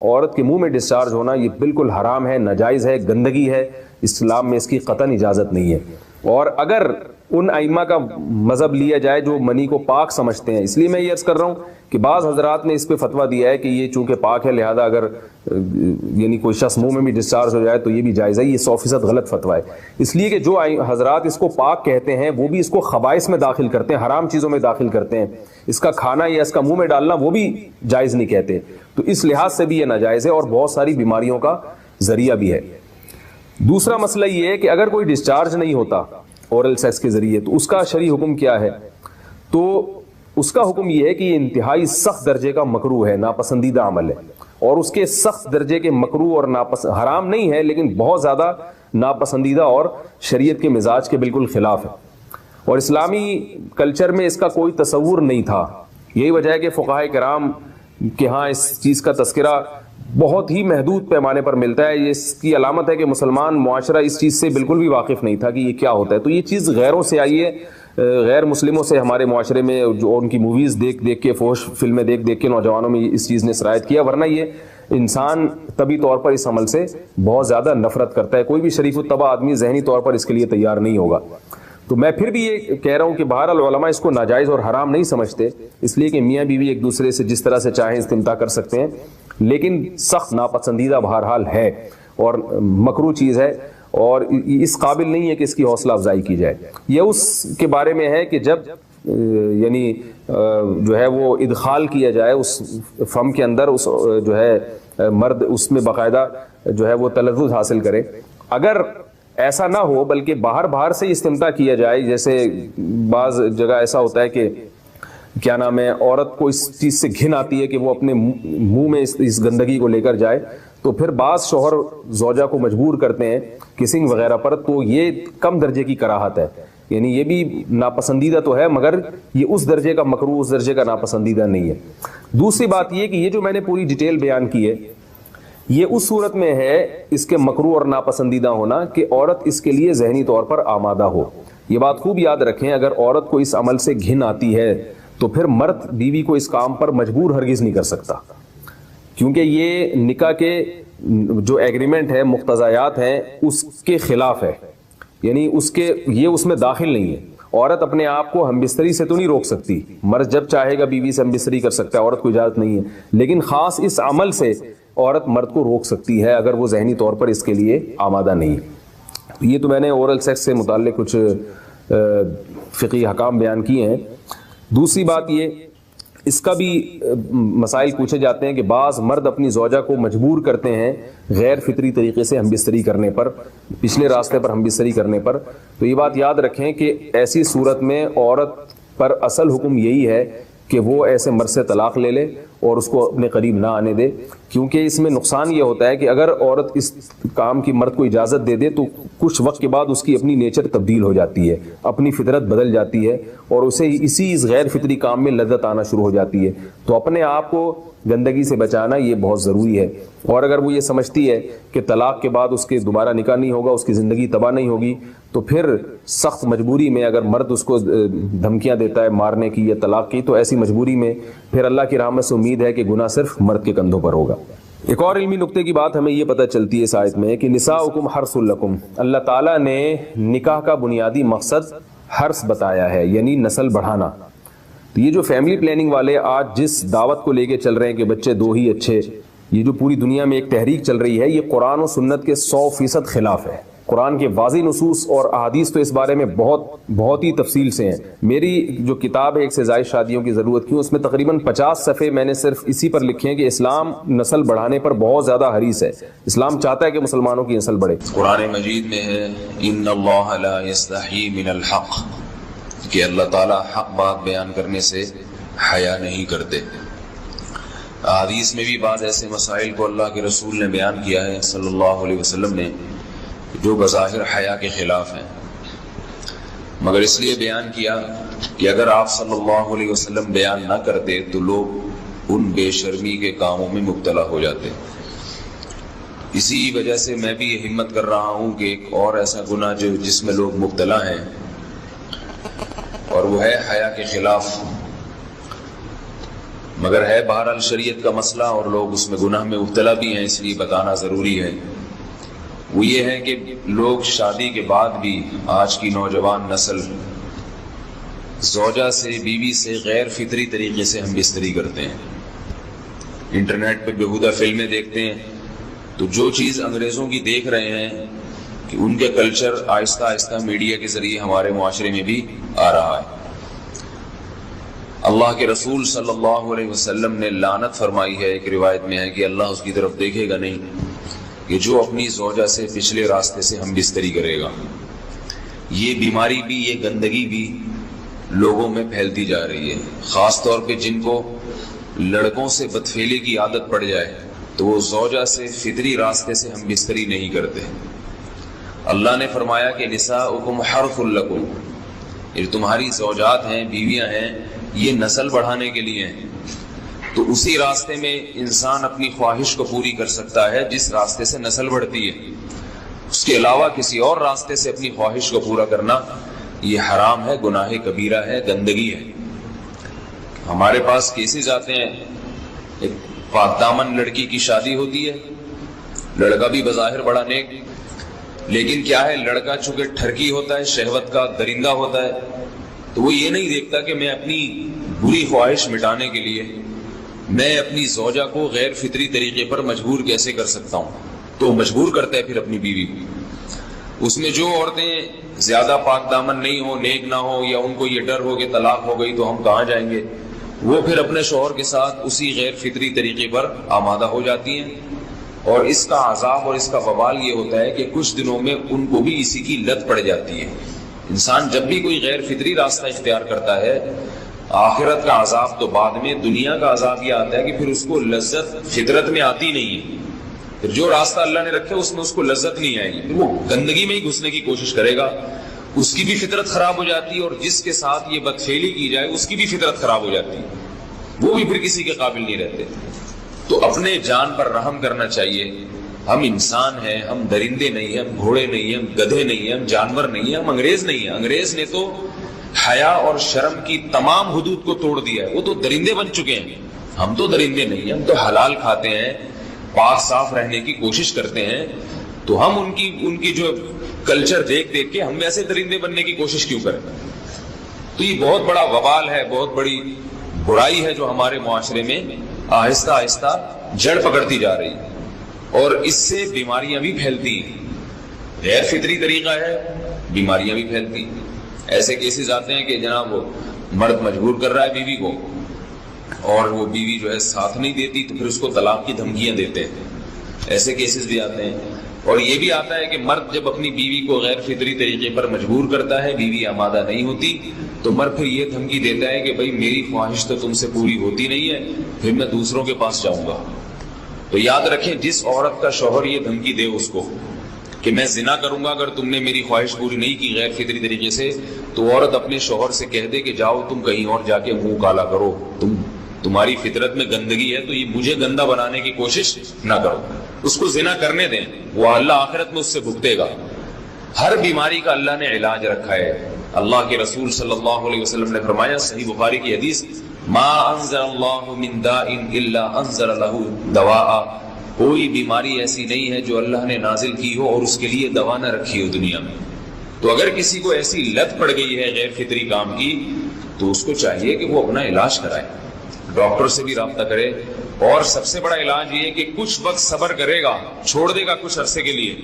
عورت کے منہ میں ڈسچارج ہونا یہ بالکل حرام ہے، ناجائز ہے، گندگی ہے، اسلام میں اس کی قطعاً اجازت نہیں ہے۔ اور اگر ان ائمہ کا مذہب لیا جائے جو منی کو پاک سمجھتے ہیں، اس لیے میں یہ عرض کر رہا ہوں کہ بعض حضرات نے اس پہ فتویٰ دیا ہے کہ یہ چونکہ پاک ہے لہذا اگر یعنی کوئی شخص منہ میں بھی ڈسچارج ہو جائے تو یہ بھی جائز ہے۔ یہ 100% غلط فتویٰ ہے، اس لیے کہ جو حضرات اس کو پاک کہتے ہیں وہ بھی اس کو خبائث میں داخل کرتے ہیں، حرام چیزوں میں داخل کرتے ہیں۔ اس کا کھانا یا اس کا منہ میں ڈالنا وہ بھی جائز نہیں کہتے، تو اس لحاظ سے بھی یہ ناجائز ہے اور بہت ساری بیماریوں کا ذریعہ بھی ہے۔ دوسرا مسئلہ یہ ہے کہ اگر کوئی ڈسچارج نہیں ہوتا اورل سیکس کے ذریعے تو اس کا شرعی حکم کیا ہے؟ تو اس کا حکم یہ ہے کہ یہ انتہائی سخت درجے کا مکروہ ہے، ناپسندیدہ عمل ہے، اور اس کے سخت درجے کے مکروہ اور حرام نہیں ہے لیکن بہت زیادہ ناپسندیدہ اور شریعت کے مزاج کے بالکل خلاف ہے، اور اسلامی کلچر میں اس کا کوئی تصور نہیں تھا۔ یہی وجہ ہے کہ فقہائے کرام کے ہاں اس چیز کا تذکرہ بہت ہی محدود پیمانے پر ملتا ہے۔ یہ اس کی علامت ہے کہ مسلمان معاشرہ اس چیز سے بالکل بھی واقف نہیں تھا کہ یہ کیا ہوتا ہے، تو یہ چیز غیروں سے آئی ہے، غیر مسلموں سے ہمارے معاشرے میں، جو ان کی موویز دیکھ دیکھ کے، فحش فلمیں دیکھ دیکھ کے نوجوانوں میں اس چیز نے سرایت کیا، ورنہ یہ انسان طبی طور پر اس عمل سے بہت زیادہ نفرت کرتا ہے۔ کوئی بھی شریف الطبع آدمی ذہنی طور پر اس کے لیے تیار نہیں ہوگا۔ تو میں پھر بھی یہ کہہ رہا ہوں کہ بہرحال علماء اس کو ناجائز اور حرام نہیں سمجھتے، اس لیے کہ میاں بیوی ایک دوسرے سے جس طرح سے چاہیں استمتاع کر سکتے ہیں، لیکن سخت ناپسندیدہ بہرحال ہے اور مکروہ چیز ہے، اور اس قابل نہیں ہے کہ اس کی حوصلہ افزائی کی جائے۔ یہ اس کے بارے میں ہے کہ جب یعنی جو ہے وہ ادخال کیا جائے اس فم کے اندر، اس جو ہے مرد اس میں باقاعدہ جو ہے وہ تلذذ حاصل کرے۔ اگر ایسا نہ ہو بلکہ باہر سے استمتاع کیا جائے، جیسے بعض جگہ ایسا ہوتا ہے کہ کیا نام ہے، عورت کو اس چیز سے گھن آتی ہے کہ وہ اپنے منہ میں اس گندگی کو لے کر جائے، تو پھر بعض شوہر زوجہ کو مجبور کرتے ہیں کسنگ وغیرہ پر، تو یہ کم درجے کی کراہت ہے، یعنی یہ بھی ناپسندیدہ تو ہے مگر یہ اس درجے کا مکروہ، اس درجے کا ناپسندیدہ نہیں ہے۔ دوسری بات یہ کہ یہ جو میں نے پوری ڈیٹیل بیان کی ہے یہ اس صورت میں ہے اس کے مکروہ اور ناپسندیدہ ہونا کہ عورت اس کے لیے ذہنی طور پر آمادہ ہو۔ یہ بات خوب یاد رکھیں، اگر عورت کو اس عمل سے گھن آتی ہے تو پھر مرد بیوی کو اس کام پر مجبور ہرگز نہیں کر سکتا، کیونکہ یہ نکاح کے جو ایگریمنٹ ہے، مقتضیات ہیں، اس کے خلاف ہے، یعنی یہ اس میں داخل نہیں ہے۔ عورت اپنے آپ کو ہم بستری سے تو نہیں روک سکتی، مرد جب چاہے گا بیوی سے ہم بستری کر سکتا ہے، عورت کو اجازت نہیں ہے، لیکن خاص اس عمل سے عورت مرد کو روک سکتی ہے اگر وہ ذہنی طور پر اس کے لیے آمادہ نہیں۔ یہ تو میں نے اورل سیکس سے متعلق کچھ فقہی احکام بیان کیے ہیں۔ دوسری بات یہ، اس کا بھی مسائل پوچھے جاتے ہیں کہ بعض مرد اپنی زوجہ کو مجبور کرتے ہیں غیر فطری طریقے سے ہم بستری کرنے پر، پچھلے راستے پر ہم بستری کرنے پر، تو یہ بات یاد رکھیں کہ ایسی صورت میں عورت پر اصل حکم یہی ہے کہ وہ ایسے مرد سے طلاق لے لے اور اس کو اپنے قریب نہ آنے دے، کیونکہ اس میں نقصان یہ ہوتا ہے کہ اگر عورت اس کام کی مرد کو اجازت دے دے تو کچھ وقت کے بعد اس کی اپنی نیچر تبدیل ہو جاتی ہے، اپنی فطرت بدل جاتی ہے اور اسے اسی اس غیر فطری کام میں لذت آنا شروع ہو جاتی ہے۔ تو اپنے آپ کو گندگی سے بچانا یہ بہت ضروری ہے، اور اگر وہ یہ سمجھتی ہے کہ طلاق کے بعد اس کے دوبارہ نکاح نہیں ہوگا، اس کی زندگی تباہ نہیں ہوگی، تو پھر سخت مجبوری میں اگر مرد اس کو دھمکیاں دیتا ہے مارنے کی یا طلاق کی، تو ایسی مجبوری میں پھر اللہ کی رحمت سے امید ہے کہ گناہ صرف مرد کے کندھوں پر ہوگا۔ ایک اور علمی نقطے کی بات ہمیں یہ پتہ چلتی ہے اس آیت میں کہ نساؤکم حرث لکم، اللہ تعالیٰ نے نکاح کا بنیادی مقصد حرث بتایا ہے، یعنی نسل بڑھانا۔ تو یہ جو فیملی پلاننگ والے آج جس دعوت کو لے کے چل رہے ہیں کہ بچے دو ہی اچھے، یہ جو پوری دنیا میں ایک تحریک چل رہی ہے، یہ قرآن و سنت کے 100% خلاف ہے۔ قرآن کے واضح نصوص اور احادیث تو اس بارے میں بہت ہی تفصیل سے ہیں۔ میری جو کتاب ہے ایک سے زائد شادیوں کی ضرورت کیوں، اس میں تقریباً 50 صفحے میں نے صرف اسی پر لکھے ہیں کہ اسلام نسل بڑھانے پر بہت زیادہ حریص ہے، اسلام چاہتا ہے کہ مسلمانوں کی نسل بڑھے۔ قرآن مجید میں ہے ان اللہ لا یستحی من الحق، کہ اللہ تعالیٰ حق بات بیان کرنے سے حیا نہیں کرتے۔ حدیث میں بھی بعض ایسے مسائل کو اللہ کے رسول نے بیان کیا ہے صلی اللہ علیہ وسلم نے جو بظاہر حیا کے خلاف ہیں، مگر اس لیے بیان کیا کہ اگر آپ صلی اللہ علیہ وسلم بیان نہ کرتے تو لوگ ان بے شرمی کے کاموں میں مبتلا ہو جاتے۔ اسی وجہ سے میں بھی یہ ہمت کر رہا ہوں کہ ایک اور ایسا گناہ جس میں لوگ مبتلا ہیں اور وہ ہے حیا کے خلاف۔ مگر ہے بہرحال شریعت کا مسئلہ اور لوگ اس میں گناہ میں مبتلا بھی ہیں، اس لیے بتانا ضروری ہے۔ وہ یہ ہے کہ لوگ شادی کے بعد بھی آج کی نوجوان نسل زوجہ سے، بیوی سے غیر فطری طریقے سے ہم بستری کرتے ہیں، انٹرنیٹ پہ بیہودہ فلمیں دیکھتے ہیں، تو جو چیز انگریزوں کی دیکھ رہے ہیں کہ ان کے کلچر آہستہ آہستہ میڈیا کے ذریعے ہمارے معاشرے میں بھی آ رہا ہے۔ اللہ کے رسول صلی اللہ علیہ وسلم نے لعنت فرمائی ہے، ایک روایت میں ہے کہ اللہ اس کی طرف دیکھے گا نہیں کہ جو اپنی زوجہ سے پچھلے راستے سے ہم بستری کرے گا۔ یہ بیماری بھی، یہ گندگی بھی لوگوں میں پھیلتی جا رہی ہے، خاص طور پہ جن کو لڑکوں سے بدفعلی کی عادت پڑ جائے تو وہ زوجہ سے فطری راستے سے ہم بستری نہیں کرتے۔ اللہ نے فرمایا کہ نساؤکم حرث لکم، یہ تمہاری زوجات ہیں، بیویاں ہیں، یہ نسل بڑھانے کے لیے ہیں، تو اسی راستے میں انسان اپنی خواہش کو پوری کر سکتا ہے جس راستے سے نسل بڑھتی ہے۔ اس کے علاوہ کسی اور راستے سے اپنی خواہش کو پورا کرنا یہ حرام ہے، گناہ کبیرہ ہے، گندگی ہے۔ ہمارے پاس کیسز آتے ہیں، ایک پاک دامن لڑکی کی شادی ہوتی ہے، لڑکا بھی بظاہر بڑا نیک، لیکن کیا ہے، لڑکا چونکہ ٹھرکی ہوتا ہے، شہوت کا درندہ ہوتا ہے، تو وہ یہ نہیں دیکھتا کہ میں اپنی بری خواہش مٹانے کے لیے میں اپنی زوجہ کو غیر فطری طریقے پر مجبور کیسے کر سکتا ہوں، تو مجبور کرتا ہے پھر اپنی بیوی کو۔ اس میں جو عورتیں زیادہ پاک دامن نہیں ہو، نیک نہ ہو، یا ان کو یہ ڈر ہو کہ طلاق ہو گئی تو ہم کہاں جائیں گے، وہ پھر اپنے شوہر کے ساتھ اسی غیر فطری طریقے پر آمادہ ہو جاتی ہیں، اور اس کا عذاب اور اس کا وبال یہ ہوتا ہے کہ کچھ دنوں میں ان کو بھی اسی کی لت پڑ جاتی ہے۔ انسان جب بھی کوئی غیر فطری راستہ اختیار کرتا ہے، آخرت کا عذاب تو بعد میں، دنیا کا عذاب یہ آتا ہے کہ پھر اس کو لذت فطرت میں آتی نہیں ہے، پھر جو راستہ اللہ نے رکھے اس میں اس کو لذت نہیں آئے گی، پھر وہ گندگی میں ہی گھسنے کی کوشش کرے گا، اس کی بھی فطرت خراب ہو جاتی ہے، اور جس کے ساتھ یہ بدفعلی کی جائے اس کی بھی فطرت خراب ہو جاتی ہے، وہ بھی پھر کسی کے قابل نہیں رہتے۔ تو اپنے جان پر رحم کرنا چاہیے۔ ہم انسان ہیں، ہم درندے نہیں ہیں، ہم گھوڑے نہیں ہیں، ہم گدھے نہیں ہیں، ہم جانور نہیں ہیں، ہم انگریز نہیں ہیں۔ انگریز نے تو حیا اور شرم کی تمام حدود کو توڑ دیا ہے، وہ تو درندے بن چکے ہیں، ہم تو درندے نہیں ہیں، ہم تو حلال کھاتے ہیں، پاک صاف رہنے کی کوشش کرتے ہیں، تو ہم ان کی جو کلچر دیکھ دیکھ کے ہم ویسے درندے بننے کی کوشش کیوں کریں؟ تو یہ بہت بڑا وبال ہے، بہت بڑی برائی ہے جو ہمارے معاشرے میں آہستہ آہستہ جڑ پکڑتی جا رہی ہے، اور اس سے بیماریاں بھی پھیلتی ہیں۔ غیر فطری طریقہ ہے، بیماریاں بھی پھیلتی ہیں۔ ایسے کیسز آتے ہیں کہ جناب وہ مرد مجبور کر رہا ہے بیوی کو، اور وہ بیوی جو ہے ساتھ نہیں دیتی، تو پھر اس کو طلاق کی دھمکیاں دیتے ہیں، ایسے کیسز بھی آتے ہیں۔ اور یہ بھی آتا ہے کہ مرد جب اپنی بیوی کو غیر فطری طریقے پر مجبور کرتا ہے، بیوی آمادہ نہیں ہوتی، تو مرد پھر یہ دھمکی دیتا ہے کہ بھائی میری خواہش تو تم سے پوری ہوتی نہیں ہے، پھر میں دوسروں کے پاس جاؤں گا۔ تو یاد رکھیں، جس عورت کا شوہر یہ دھمکی دے اس کو کہ میں زنا کروں گا اگر تم نے میری خواہش پوری نہیں کی غیر فطری طریقے سے، تو عورت اپنے شوہر سے کہہ دے کہ جاؤ تم کہیں اور جا کے منہ کالا کرو، تمہاری فطرت میں گندگی ہے، تو یہ مجھے گندا بنانے کی کوشش نہ کرو، اس کو زنا کرنے دیں، وہ اللہ آخرت میں اس سے بھگتے گا۔ ہر بیماری کا اللہ نے علاج رکھا ہے۔ اللہ کے رسول صلی اللہ علیہ وسلم نے فرمایا، صحیح بخاری کی حدیث، ما انزل اللہ من داء الا انزل له دواء، کوئی بیماری ایسی نہیں ہے جو اللہ نے نازل کی ہو اور اس کے لیے دوا نہ رکھی ہو دنیا میں۔ تو اگر کسی کو ایسی لت پڑ گئی ہے غیر فطری کام کی، تو اس کو چاہیے کہ وہ اپنا علاج کرائے، ڈاکٹر سے بھی رابطہ کرے، اور سب سے بڑا علاج یہ ہے کہ کچھ وقت صبر کرے گا، چھوڑ دے گا کچھ عرصے کے لیے،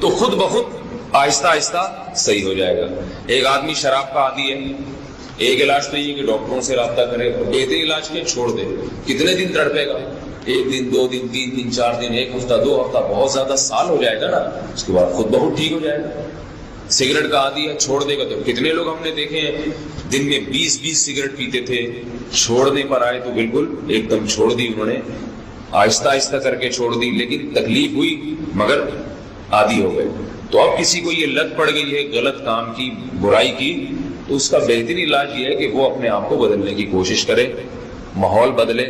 تو خود بخود آہستہ آہستہ صحیح ہو جائے گا۔ ایک آدمی شراب کا عادی ہے، ایک علاج تو یہ کہ ڈاکٹروں سے رابطہ کرے، بہتر علاج کے چھوڑ دے، کتنے دن تڑپے گا، ایک دن، دو دن، تین دن، چار دن، ایک ہفتہ، دو ہفتہ، بہت زیادہ سال ہو جائے گا نا، اس کے بعد خود بہت ٹھیک ہو جائے گا۔ سگریٹ کا عادی ہے، چھوڑ دے گا، تو کتنے لوگ ہم نے دیکھے ہیں دن میں 20 سگریٹ پیتے تھے، چھوڑنے پر آئے تو بالکل ایک دم چھوڑ دی انہوں نے، آہستہ آہستہ کر کے چھوڑ دی، لیکن تکلیف ہوئی مگر عادی ہو گئے۔ تو اب کسی کو یہ لت پڑ گئی ہے غلط کام کی، برائی کی، تو اس کا بہترین علاج یہ ہے کہ وہ اپنے آپ کو بدلنے کی کوشش کرے، ماحول بدلے،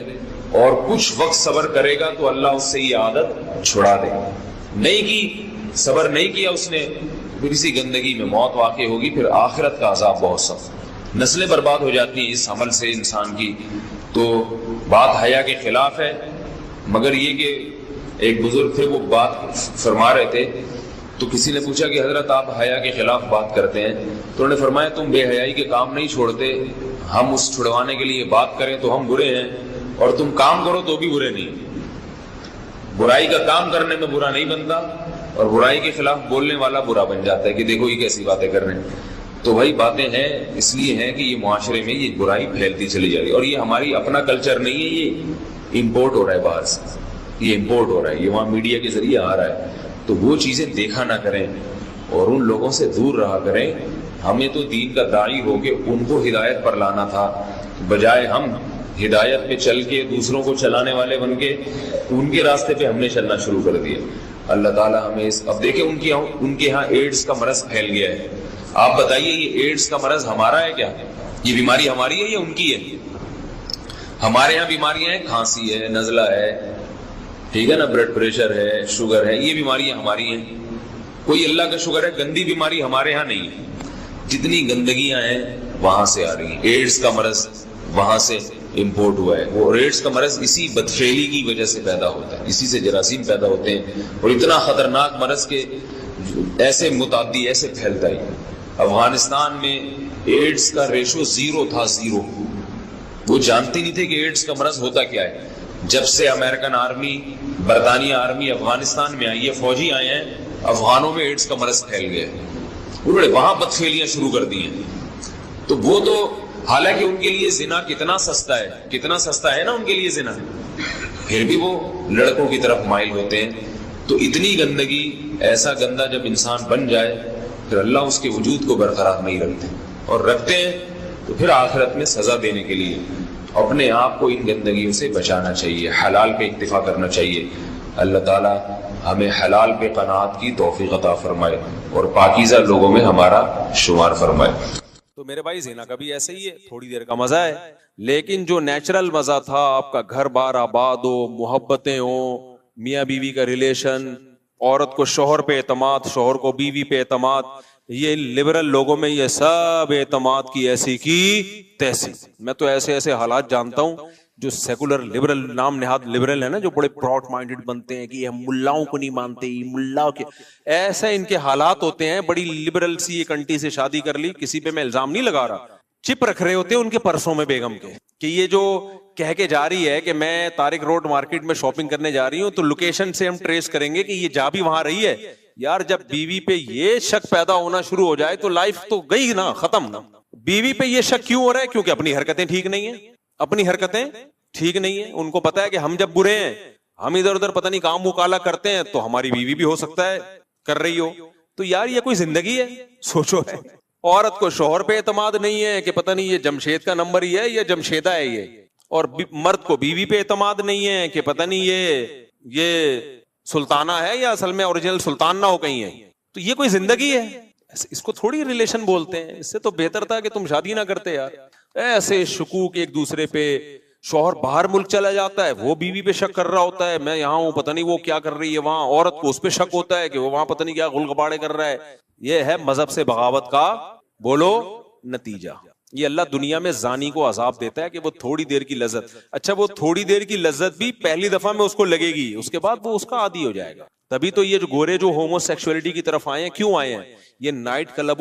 اور کچھ وقت صبر کرے گا تو اللہ اس سے یہ عادت چھڑا دے گا۔ نہیں کی، صبر نہیں کیا اس نے، پھر اسی گندگی میں موت واقع ہوگی، پھر آخرت کا عذاب بہت سخت، نسلیں برباد ہو جاتی ہیں اس عمل سے انسان کی۔ تو بات حیا کے خلاف ہے، مگر یہ کہ ایک بزرگ تھے وہ بات فرما رہے تھے تو کسی نے پوچھا کہ حضرت آپ حیا کے خلاف بات کرتے ہیں، تو انہوں نے فرمایا تم بے حیائی کے کام نہیں چھوڑتے، ہم اس چھڑوانے کے لیے بات کریں تو ہم برے ہیں اور تم کام کرو تو بھی برے نہیں۔ برائی کا کام کرنے میں برا نہیں بنتا اور برائی کے خلاف بولنے والا برا بن جاتا ہے کہ دیکھو یہ کیسی باتیں کر رہے ہیں۔ تو بھائی باتیں ہیں اس لیے ہیں کہ یہ معاشرے میں یہ برائی پھیلتی چلی جا رہی ہے اور یہ ہماری اپنا کلچر نہیں ہے، یہ امپورٹ ہو رہا ہے باہر سے، یہ امپورٹ ہو رہا ہے، یہ وہاں میڈیا کے ذریعے آ رہا ہے۔ تو وہ چیزیں دیکھا نہ کریں اور ان لوگوں سے دور رہا کریں۔ ہمیں تو دین کا داعی ہو کے ان کو ہدایت پر لانا تھا، بجائے ہم ہدایت پہ چل کے دوسروں کو چلانے والے بن کے ان کے راستے پہ ہم نے چلنا شروع کر دیا۔ اللہ تعالیٰ ہمیں اب دیکھیں ان کے ہاں ایڈز کا مرض پھیل گیا ہے۔ آپ بتائیے یہ ایڈز کا مرض ہمارا ہے کیا؟ یہ بیماری ہماری ہے یا ان کی ہے؟ ہمارے یہاں بیماریاں ہیں، کھانسی ہے، نزلہ ہے، ٹھیک ہے نا، بلڈ پریشر ہے، شوگر ہے، یہ بیماریاں ہماری ہیں۔ کوئی اللہ کا شکر ہے گندی بیماری ہمارے ہاں نہیں ہے۔ جتنی گندگیاں ہیں وہاں سے آ رہی ہیں، ایڈز کا مرض وہاں سے امپورٹ ہوا ہے۔ وہ ایڈز کا مرض اسی بدفعلی کی وجہ سے پیدا ہوتا ہے، اسی سے جراثیم پیدا ہوتے ہیں اور اتنا خطرناک مرض کے ایسے متعدی ایسے پھیلتا ہے۔ افغانستان میں ایڈز کا ریشو 0 تھا، 0۔ وہ جانتے نہیں تھے کہ ایڈز کا مرض ہوتا کیا ہے۔ جب سے امریکن آرمی، برطانیہ آرمی افغانستان میں آئی ہے، فوجی آئے ہیں، افغانوں میں ایڈز کا مرض پھیل گیا ہے، انہوں نے وہاں بدفعلیاں شروع کر دی ہیں۔ تو وہ تو حالانکہ ان کے لیے زنا کتنا سستا ہے، کتنا سستا ہے نا ان کے لیے زنا، پھر بھی وہ لڑکوں کی طرف مائل ہوتے ہیں۔ تو اتنی گندگی، ایسا گندا جب انسان بن جائے پھر اللہ اس کے وجود کو برقرار نہیں رکھتے، اور رکھتے ہیں تو پھر آخرت میں سزا دینے کے لیے اپنے آپ کو ان گندگیوں سے بچانا چاہیے، حلال پہ اکتفا کرنا چاہیے۔ اللہ تعالیٰ ہمیں حلال پہ قناعت کی توفیق عطا فرمائے اور پاکیزہ لوگوں میں ہمارا شمار فرمائے۔ تو میرے بھائی زنا کا بھی ایسے ہی ہے، تھوڑی دیر کا مزہ ہے، لیکن جو نیچرل مزہ تھا، آپ کا گھر بار آباد ہو، محبتیں ہوں، میاں بیوی کا ریلیشن، عورت کو شوہر پہ اعتماد، شوہر کو بیوی پہ اعتماد، یہ لبرل لوگوں میں یہ سب اعتماد کی ایسی کی تیسی۔ میں تو ایسے ایسے حالات جانتا ہوں جو سیکولر لبرل، نام نہاد لبرل ہے نا، جو بڑے پراؤڈ مائنڈڈ بنتے ہیں کہ ہم ملاؤں کو نہیں مانتے، ملاؤں کے ایسے ان کے حالات ہوتے ہیں۔ بڑی لبرل سی ایک انٹی سے شادی کر لی، کسی پہ میں الزام نہیں لگا رہا، چپ رکھ رہے ہوتے ہیں ان کے پرسوں میں بیگم کے کہ یہ جو کہہ کے جا رہی ہے کہ میں طارق روڈ مارکیٹ میں شاپنگ کرنے جا رہی ہوں، تو لوکیشن سے ہم ٹریس کریں گے کہ یہ جا بھی وہاں رہی ہے۔ یار جب بیوی پہ یہ شک پیدا ہونا شروع ہو جائے تو لائف تو گئی نا، ختم نا۔ بیوی پہ یہ شک کیوں ہو رہا ہے؟ کیونکہ اپنی حرکتیں ٹھیک نہیں ہیں، اپنی حرکتیں ٹھیک نہیں ہیں۔ ان کو پتا ہے کہ ہم جب برے ہیں، ہم ادھر ادھر پتہ نہیں کام مکالا کرتے ہیں، تو ہماری بیوی بھی ہو سکتا ہے کر رہی ہو۔ تو یار یہ کوئی زندگی ہے؟ سوچو ہے۔ عورت کو شوہر پہ اعتماد نہیں ہے کہ پتہ نہیں یہ جمشید کا نمبر ہی ہے یا جمشیدہ ہے یہ، اور مرد کو بیوی پہ اعتماد نہیں ہے کہ پتہ نہیں یہ سلطانہ ہے یا اصل میں اوریجنل سلطان نہ ہو کہیں ہے۔ تو یہ کوئی زندگی ہے؟ اس کو تھوڑی ریلیشن بولتے ہیں۔ اس سے تو بہتر تھا کہ تم شادی نہ کرتے یار۔ ایسے شکوک ایک دوسرے پہ، شوہر باہر ملک چلا جاتا ہے، وہ بیوی پہ شک کر رہا ہوتا ہے، میں یہاں ہوں پتہ نہیں وہ کیا کر رہی ہے وہاں، عورت کو اس پہ شک ہوتا ہے کہ وہ وہاں پتہ نہیں کیا غل غباڑے کر رہا ہے۔ یہ ہے مذہب سے بغاوت کا بولو نتیجہ۔ یہ اللہ دنیا میں زانی کو عذاب دیتا ہے کہ وہ تھوڑی دیر کی لذت، اچھا وہ تھوڑی دیر کی لذت بھی پہلی دفعہ میں اس کو لگے گی، اس کے بعد وہ اس کا عادی ہو جائے گا۔ تبھی تو یہ جو گورے جو ہومو سیکسولیٹی کی طرف آئے ہیں، کیوں آئے ہیں؟ یہ نائٹ کلب